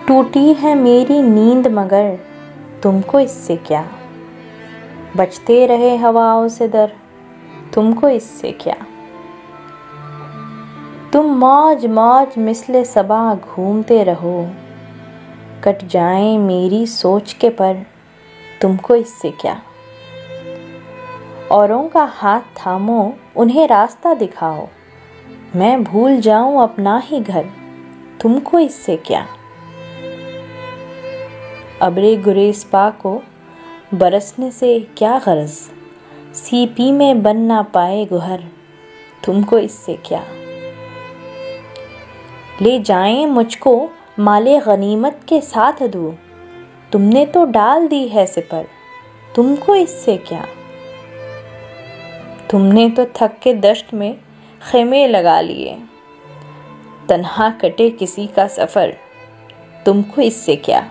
टूटी है मेरी नींद मगर तुमको इससे क्या, बजते रहे हवाओं से दर तुमको इससे क्या। तुम मौज मौज मिसले सबा घूमते रहो, कट जाएं मेरी सोच के पर तुमको इससे क्या। औरों का हाथ थामो उन्हें रास्ता दिखाओ, मैं भूल जाऊं अपना ही घर तुमको इससे क्या। अबरे गुरेज पा को बरसने से क्या गरज, सीपी में बन ना पाए गुहर तुमको इससे क्या। ले जाएं मुझको माले गनीमत के साथ दूर, तुमने तो डाल दी है सिपर तुमको इससे क्या। तुमने तो थक के दश्त में खेमे लगा लिए, तन्हा कटे किसी का सफ़र तुमको इससे क्या।